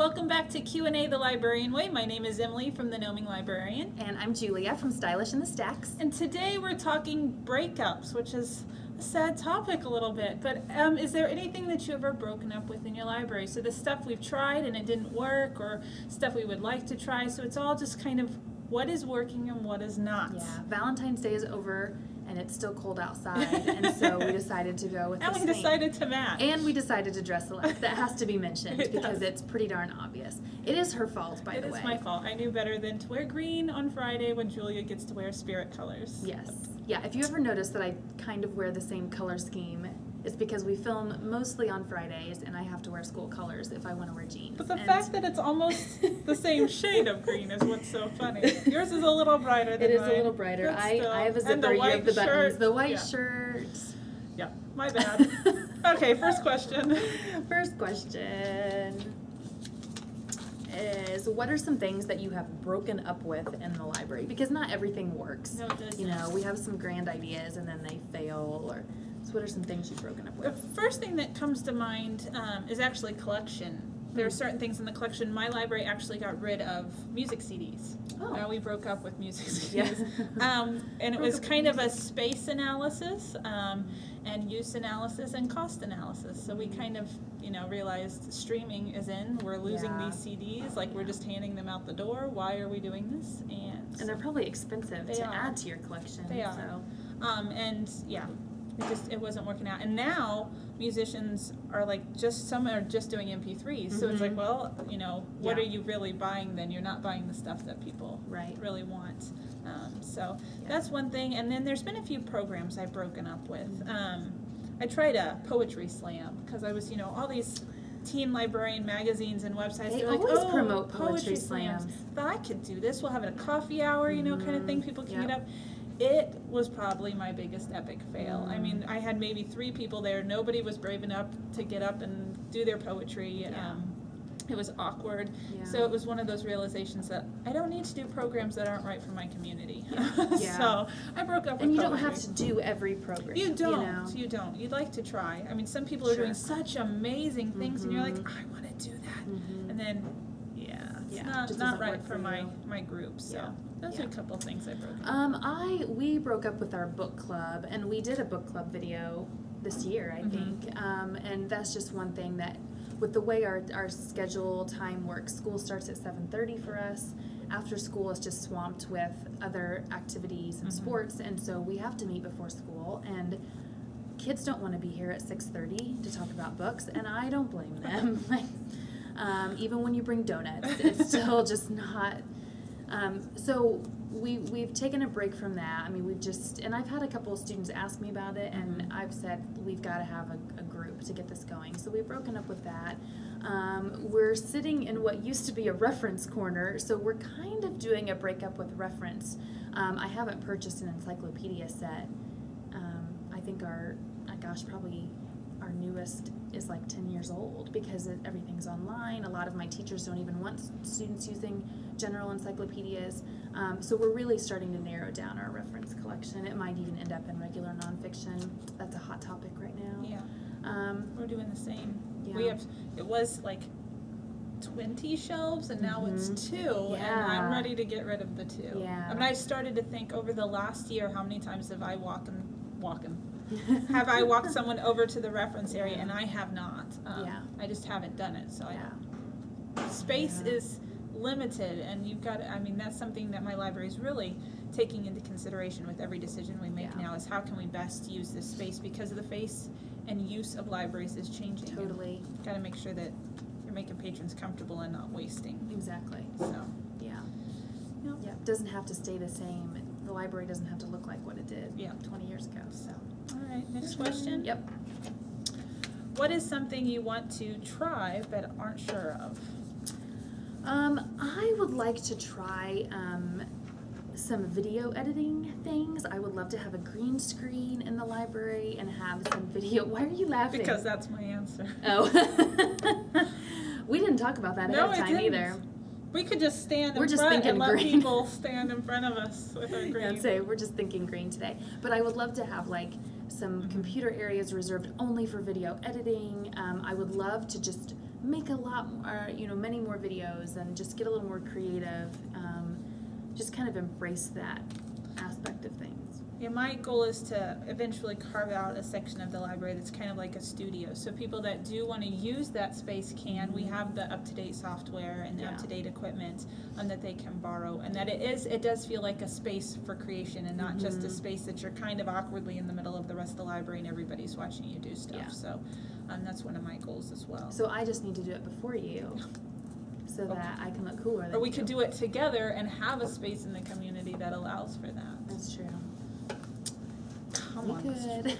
Welcome back to Q&A the Librarian Way. My name is Emily from the Gnoming Librarian. And I'm Julia from Stylish in the Stacks. And today we're talking breakups, which is a sad topic a little bit. But is there anything that you ever broken up with in your library? So the stuff we've tried and it didn't work, or stuff we would like to try. So it's all just kind of what is working and what is not. Yeah, Valentine's Day is over and it's still cold outside, and so we decided to go with And this we decided theme. to match. And we decided to dress alike. That has to be mentioned It because does. it's pretty darn obvious. It is her fault, by the way. It is my fault. I knew better than to wear green on Friday when Julia gets to wear spirit colors. Yes. Yeah, if you ever notice that I kind of wear the same color scheme, it's because we film mostly on Fridays and I have to wear school colors if I want to wear jeans. But the And fact that it's almost the same shade of green is what's so funny. Yours is a little brighter than it is mine. a little brighter. But I still. have a And zipper, you have the buttons. shirt. The white Yeah. shirt. Yeah, my bad. Okay, first question. First question is, what are some things that you have broken up with in the library? Because not everything works. No, it doesn't. You know, we have some grand ideas and then they fail. Or so what are some things you've broken up The with? first thing that comes to mind is actually collection. There are certain things in the collection. My library actually got rid of music CDs. Oh. We broke up with music Yeah. CDs. And it Broke was up with kind of a space analysis and use analysis and cost analysis. So we kind of, realized streaming is in. We're losing Yeah. these CDs. Like, we're just handing them out the door. Why are we doing this? And they're probably expensive They to are. add to your collection. They are. So. And yeah, it wasn't working out. And now musicians are like, some are just doing MP3s. So it's like, well, what Yeah. are you really buying then? You're not buying the stuff that people Right. really want. That's one thing. And then there's been a few programs I've broken up with. I tried a poetry slam because I was, all these teen librarian magazines and websites. They They're like, always oh, promote poetry slams. Thought I could do this. We'll have a coffee hour, kind of thing. People can Yep. get up. It was probably my biggest epic fail. I mean, I had maybe 3 people there. Nobody was brave enough to get up and do their poetry. Yeah. It was awkward. Yeah. So it was one of those realizations that I don't need to do programs that aren't right for my community. Yeah. So I broke up with And you don't poetry. have to do every program. You don't. know? You don't. You'd like to try. I mean, some people are Sure. doing such amazing things, and you're like, I want to do that. And then, it's Yeah, not just not doesn't right work for for you. my group. So Yeah. those Yeah. are a couple of things I broke up. We broke up with our book club, and we did a book club video this year, I think. And that's just one thing that, with the way our schedule time works, school starts at 7:30 for us. After school is just swamped with other activities and sports, and so we have to meet before school. And kids don't want to be here at 6:30 to talk about books, and I don't blame them. Even when you bring donuts, it's still just not. So we've taken a break from that. I mean, and I've had a couple of students ask me about it, and I've said we've got to have a group to get this going. So we've broken up with that. We're sitting in what used to be a reference corner, so we're kind of doing a breakup with reference. I haven't purchased an encyclopedia set. I think probably our newest is like 10 years old because everything's online. A lot of my teachers don't even want students using general encyclopedias. So we're really starting to narrow down our reference collection. It might even end up in regular nonfiction. That's a hot topic right now. Yeah. We're doing the same. Yeah. It was like 20 shelves, and now it's 2, and Yeah. I'm ready to get rid of the 2. Yeah. I mean, I started to think over the last year, how many times have I have I walked someone over to the reference area, and I have not. I just haven't done it. So space is limited, and you've got. I mean, that's something that my library is really taking into consideration with every decision we make now. Is how can we best use this space, because of the face and use of libraries is changing. Totally. Got to make sure that you're making patrons comfortable and not wasting. Exactly. So Yeah. Yep. Yeah. It doesn't have to stay the same. The library doesn't have to look like what it did 20 years ago. So. all right, next question. Yep. What is something you want to try but aren't sure of? I would like to try some video editing things. I would love to have a green screen in the library and have some video. Why are you laughing? Because that's my answer. Oh. We didn't talk about that ahead of time either. We could just stand We're in just front thinking and let green. people stand in front of us with our green. I'd say we're just thinking green today. But I would love to have some computer areas reserved only for video editing. I would love to just make a lot more, many more videos and just get a little more creative. Just kind of embrace that aspect of things. Yeah, my goal is to eventually carve out a section of the library that's kind of like a studio. So people that do want to use that space can. We have the up-to-date software and the up-to-date equipment that they can borrow, and that it does feel like a space for creation and not just a space that you're kind of awkwardly in the middle of the rest of the library and everybody's watching you do stuff. Yeah. So that's one of my goals as well. So I just need to do it before you, so that I can look cooler than Or we you. could do it together and have a space in the community that allows for that. That's true. Come We on. could.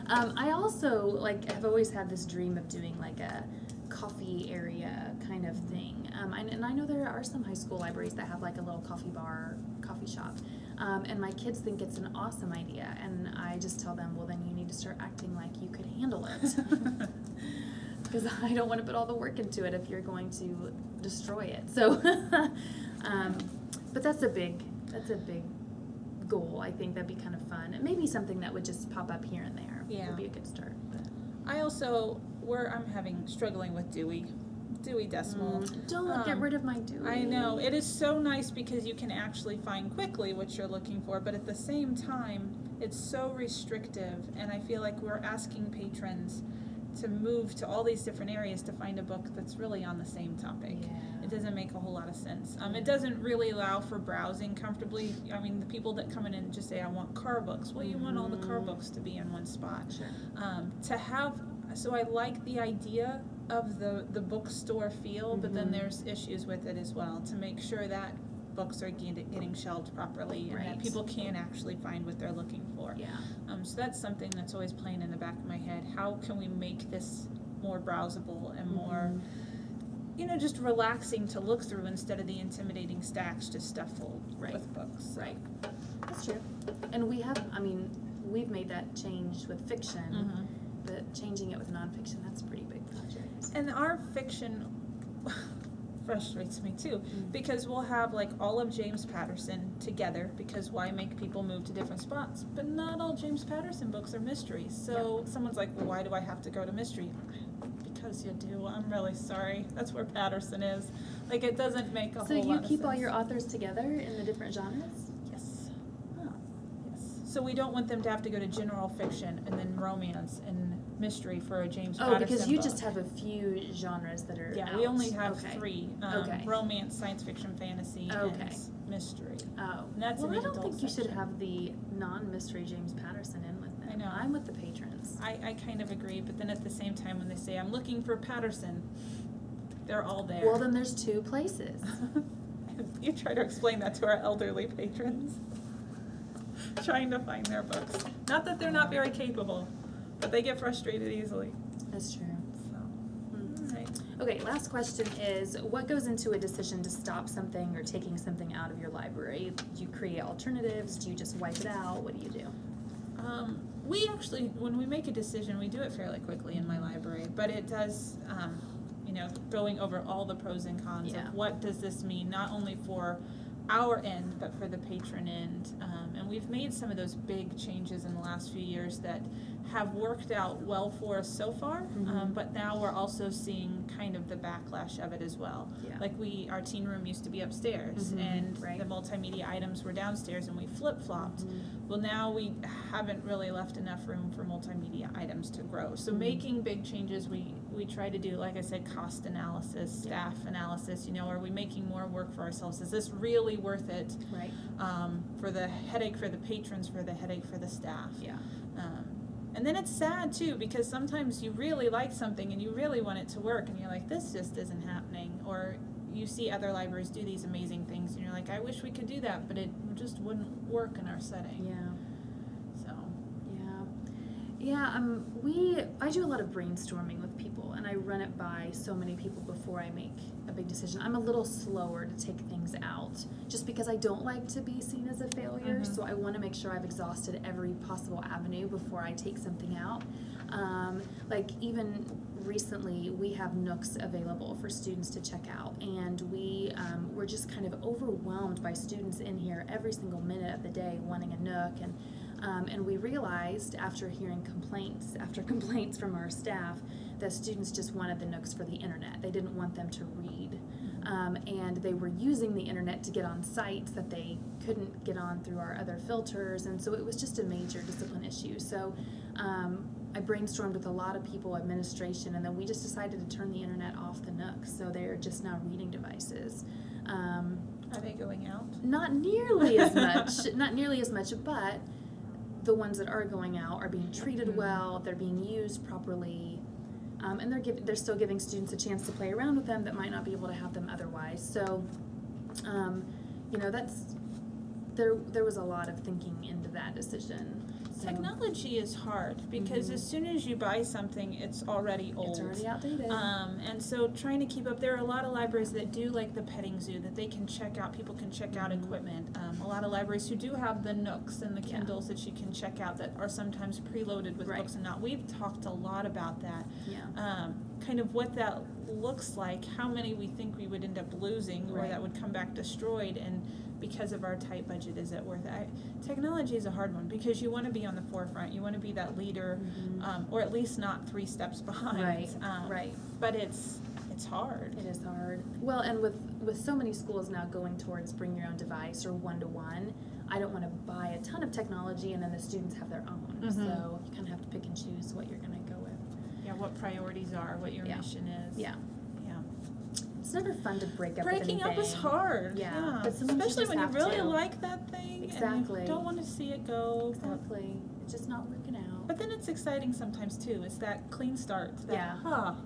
I also have always had this dream of doing like a coffee area kind of thing. And I know there are some high school libraries that have like a little coffee bar, coffee shop. And my kids think it's an awesome idea. And I just tell them, well, then you need to start acting like you could handle it. Because I don't want to put all the work into it if you're going to destroy it. So, but that's a big goal. I think that'd be kind of fun. And maybe something that would just pop up here and there would be a good start. But I'm struggling with Dewey Decimal. Don't get rid of my Dewey. I know. It is so nice because you can actually find quickly what you're looking for, but at the same time, it's so restrictive, and I feel like we're asking patrons to move to all these different areas to find a book that's really on the same topic. Yeah. It doesn't make a whole lot of sense. It doesn't really allow for browsing comfortably. I mean, the people that come in and just say, I want car books. Well, you want all the car books to be in one spot. Sure. So I like the idea of the bookstore feel, but then there's issues with it as well to make sure that books are getting shelved properly and that people can actually find what they're looking for. Yeah. So that's something that's always playing in the back of my head. How can we make this more browsable and more, just relaxing to look through instead of the intimidating stacks just stuffed full with books. Right. That's true. And we've made that change with fiction, but changing it with nonfiction, that's a pretty big project. And our fiction frustrates me too, because we'll have all of James Patterson together, because why make people move to different spots? But not all James Patterson books are mysteries. So someone's like, well, why do I have to go to mystery? Because you do. I'm really sorry. That's where Patterson is. It doesn't make a whole lot of sense. So you keep all your authors together in the different genres? Yes. Oh. Yes. So we don't want them to have to go to general fiction and then romance and mystery for a James Patterson because you book. just have a few genres that are out. We only have 3. Okay. Romance, science fiction, fantasy, and mystery. Oh. And that's well, in I don't adult think you should section. have the non-mystery James Patterson in with them. I know. I'm with the patrons. I kind of agree, but then at the same time when they say, I'm looking for Patterson, they're all there. Well, then there's 2 places. You try to explain that to our elderly patrons. Trying to find their books. Not that they're not very capable, but they get frustrated easily. That's true. So, all right. Okay, last question is, what goes into a decision to stop something or taking something out of your library? Do you create alternatives? Do you just wipe it out? What do you do? We actually, when we make a decision, we do it fairly quickly in my library, but it does, going over all the pros and cons of what does this mean, not only for our end, but for the patron end. And we've made some of those big changes in the last few years that have worked out well for us so far, but now we're also seeing kind of the backlash of it as well. Yeah. Our teen room used to be upstairs, and the multimedia items were downstairs, and we flip-flopped. Well, now we haven't really left enough room for multimedia items to grow. So making big changes, we try to do, like I said, cost analysis, staff analysis. Are we making more work for ourselves? Is this really worth it? Right. For the headache for the patrons, for the headache for the staff. Yeah. And then it's sad too, because sometimes you really like something and you really want it to work, and you're like, this just isn't happening. Or you see other libraries do these amazing things, and you're like, I wish we could do that, but it just wouldn't work in our setting. Yeah. So. Yeah, I do a lot of brainstorming with people, and I run it by so many people before I make a big decision. I'm a little slower to take things out, just because I don't like to be seen as a failure, so I want to make sure I've exhausted every possible avenue before I take something out. Even recently, we have Nooks available for students to check out, and we're just kind of overwhelmed by students in here every single minute of the day wanting a Nook, and And we realized after hearing complaints after complaints from our staff that students just wanted the Nooks for the internet. They didn't want them to read. And they were using the internet to get on sites that they couldn't get on through our other filters, and so it was just a major discipline issue. So I brainstormed with a lot of people, administration, and then we just decided to turn the internet off the Nooks, so they're just now reading devices. Are they going out? Not nearly as much, but the ones that are going out are being treated well, they're being used properly. And they're still giving students a chance to play around with them that might not be able to have them otherwise. So, there was a lot of thinking into that decision. So, technology is hard because as soon as you buy something, it's already old. It's already outdated. And so trying to keep up, there are a lot of libraries that do like the petting zoo that they can check out, people can check out equipment. A lot of libraries who do have the Nooks and the Kindles that you can check out that are sometimes preloaded with books and not. We've talked a lot about that. Yeah. Kind of what that looks like, how many we think we would end up losing or that would come back destroyed, and because of our tight budget, is it worth it? Technology is a hard one because you want to be on the forefront, you want to be that leader, or at least not 3 steps behind. Right. But it's hard. It is hard. Well, and with so many schools now going towards bring your own device or one-to-one, I don't want to buy a ton of technology and then the students have their own. So you kind of have to pick and choose what you're going to go with. Yeah, what priorities are, what your mission is. Yeah. It's never fun to break up with Breaking anything. up is hard. Yeah. But especially when you really to. like that thing Exactly. and you don't want to see it go. Exactly. It's just not working out. But then it's exciting sometimes too. It's that clean start. That,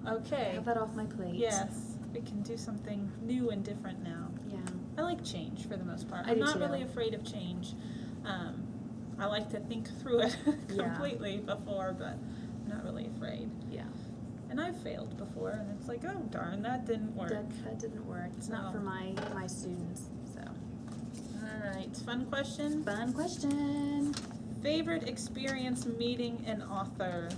okay. Have that off my plate. Yes. We can do something new and different now. Yeah. I like change for the most part. I I'm do not too. really afraid of change. I like to think through it completely before, but I'm not really afraid. Yeah. And I've failed before, and it's like, oh darn, that didn't work. That didn't work. It's not for my students. So. All right, fun question. Fun question. Favorite experience meeting an author?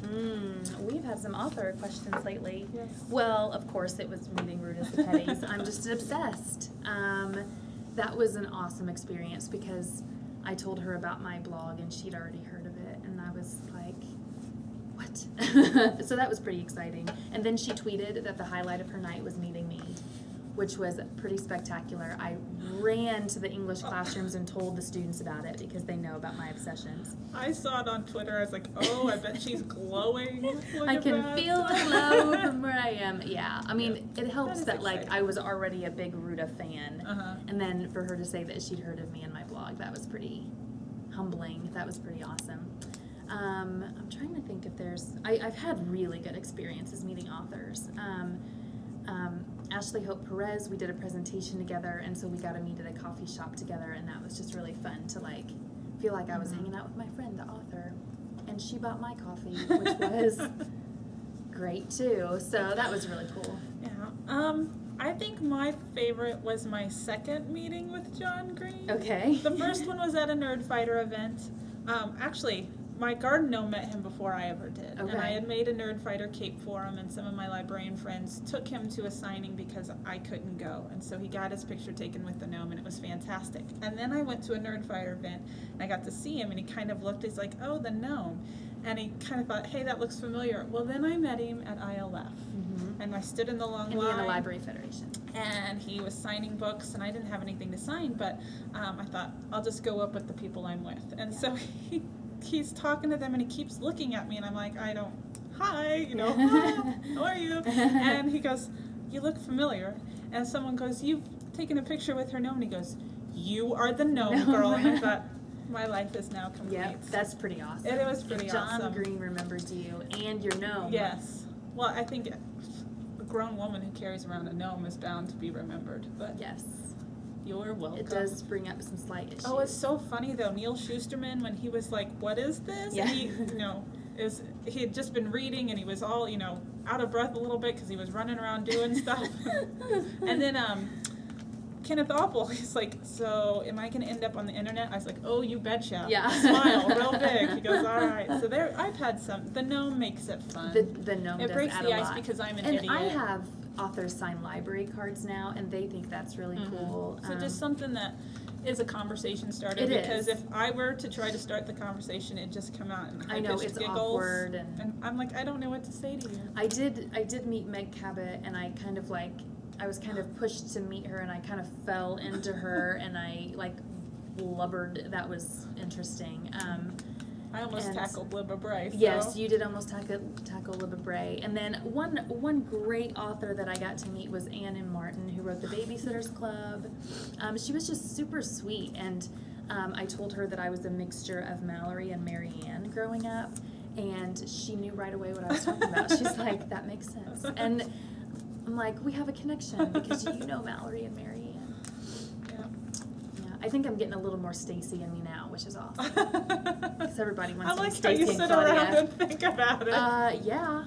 We've had some author questions lately. Yes. Well, of course, it was meeting Rudis the Petties. I'm just obsessed. That was an awesome experience because I told her about my blog and she'd already heard of it, and I was like, what? So that was pretty exciting. And then she tweeted that the highlight of her night was meeting me, which was pretty spectacular. I ran to the English classrooms and told the students about it because they know about my obsessions. I saw it on Twitter. I was like, oh, I bet she's glowing. Look I at can that. feel the glow from where I am. Yeah, I mean, it helps That that is like exciting. I was already a big Ruta fan, Uh-huh. and then for her to say that she'd heard of me in my blog, that was pretty humbling. That was pretty awesome. I'm trying to think if there's. I've had really good experiences meeting authors. Ashley Hope Perez, we did a presentation together, and so we got to meet at a coffee shop together, and that was just really fun to like feel like I was hanging out with my friend, the author, and she bought my coffee, which was great too. So that was really cool. Yeah. I think my favorite was my second meeting with John Green. Okay. The first one was at a Nerd Fighter event. Actually, my garden gnome met him before I ever did. Okay. And I had made a Nerd Fighter cape for him, and some of my librarian friends took him to a signing because I couldn't go. And so he got his picture taken with the gnome, and it was fantastic. And then I went to a Nerd Fighter event, and I got to see him, and he kind of looked, he's like, oh, the gnome. And he kind of thought, hey, that looks familiar. Well, then I met him at ILF. And I stood in the long line. Indiana Library Federation. And he was signing books, and I didn't have anything to sign, but I thought, I'll just go up with the people I'm with. And so he's talking to them, and he keeps looking at me, and I'm like, hi, hi, how are you? And he goes, you look familiar. And someone goes, you've taken a picture with her gnome. And he goes, you are the gnome girl. And I thought, my life is now complete. Yep, that's pretty awesome. It was pretty John awesome. Green remembers you and your gnome. Yes. Well, I think a grown woman who carries around a gnome is bound to be remembered. But Yes. you're welcome. It does bring up some slight issues. Oh, it's so funny though. Neil Schusterman, when he was like, "What is this?" Yeah. And he had just been reading, and he was all out of breath a little bit because he was running around doing stuff. And then Kenneth Apple, he's like, so am I going to end up on the internet? I was like, oh, you betcha. Yeah. Smile real big. He goes, all right. So there, I've had some. The gnome makes it fun. The gnome it does breaks add the a ice lot. because I'm an and idiot. I have authors sign library cards now, and they think that's really cool. So just something that is a conversation starter. It because is. if I were to try to start the conversation, it'd just come out in I know, high-pitched it's giggles. awkward. And I'm like, I don't know what to say to you. I did meet Meg Cabot, and I kind of like, I was kind of pushed to meet her, and I kind of fell into her, and I like blubbered. That was interesting. I almost tackled Libba Bray. So. Yes, you did almost tackle Libba Bray. And then one great author that I got to meet was Ann M. Martin, who wrote The Babysitters Club. She was just super sweet, and I told her that I was a mixture of Mallory and Mary Ann growing up, and she knew right away what I was talking about. She's like, that makes sense. And I'm like, we have a connection because you know Mallory and Mary Ann. I think I'm getting a little more Stacy in me now, which is awesome. Because everybody wants to be Stacy and Claudia. I like how you sit around and think about it. Yeah.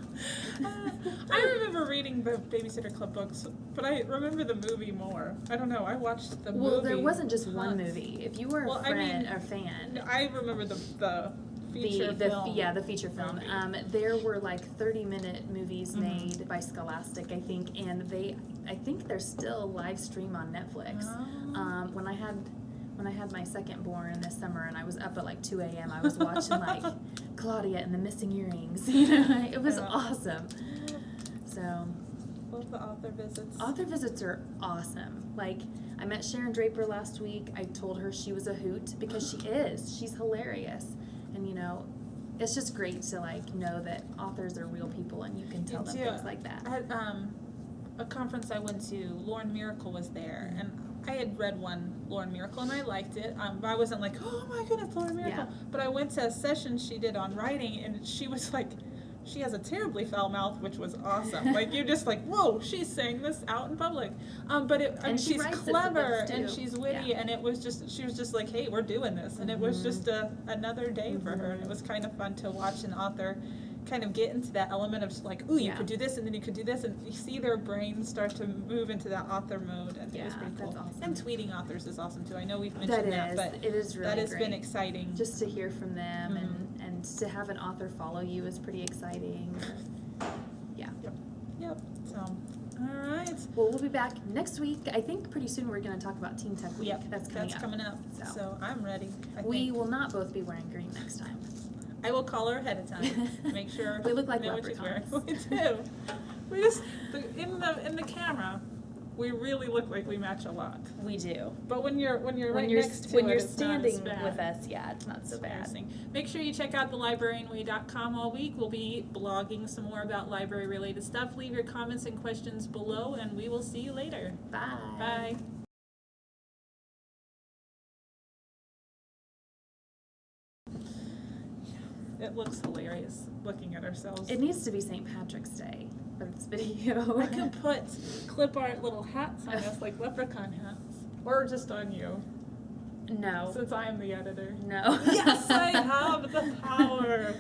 I remember reading the Babysitter Club books, but I remember the movie more. I don't know. I watched the movie. Well, there wasn't just one movie. If you were a fan. I remember the feature film. Yeah, the feature film. There were like 30-minute movies made by Scholastic, I think, and I think they're still live stream on Netflix. Oh. When I had my second born this summer, and I was up at like 2 a.m., I was watching like Claudia and the Missing Earrings. It was awesome. So. Love the author visits. Author visits are awesome. Like, I met Sharon Draper last week. I told her she was a hoot because she is. She's hilarious. And, it's just great to, like, know that authors are real people and you can tell them things like that. At a conference I went to, Lauren Miracle was there, and I had read one Lauren Miracle, and I liked it. But I wasn't like, oh my goodness, Lauren Miracle. Yeah. But I went to a session she did on writing, and she was like, she has a terribly foul mouth, which was awesome. Like, you're just like, whoa, she's saying this out in public. But she's clever and she's witty, and it was just, she was just like, hey, we're doing this. And it was just another day for her. And it was kind of fun to watch an author kind of get into that element of like, ooh, you could do this, and then you could do this, and you see their brains start to move into that author mode, and it was pretty cool. Awesome. And tweeting authors is awesome too. I know we've mentioned that, but it is really that has great. been exciting. Just to hear from them and to have an author follow you is pretty exciting. Yeah. Yep. So, all right. Well, we'll be back next week. I think pretty soon we're going to talk about Teen Tech Week. Yep. That's coming up. So I'm ready. We will not both be wearing green next time. I will call her ahead of time. Make sure we look like know what she's wearing. leprechauns. We do. We just in the camera, we really look like we match a lot. We do. But when you're next to when it, you're it's standing not as bad. with us, yeah, it's not so bad. Make sure you check out thelibrarianway.com all week. We'll be blogging some more about library related stuff. Leave your comments and questions below, and we will see you later. Bye. Bye. It looks hilarious looking at ourselves. It needs to be St. Patrick's Day for this video. I could put clip art little hats on us like leprechaun hats. Or just on you. No. Since I am the editor. No. Yes, I have the power.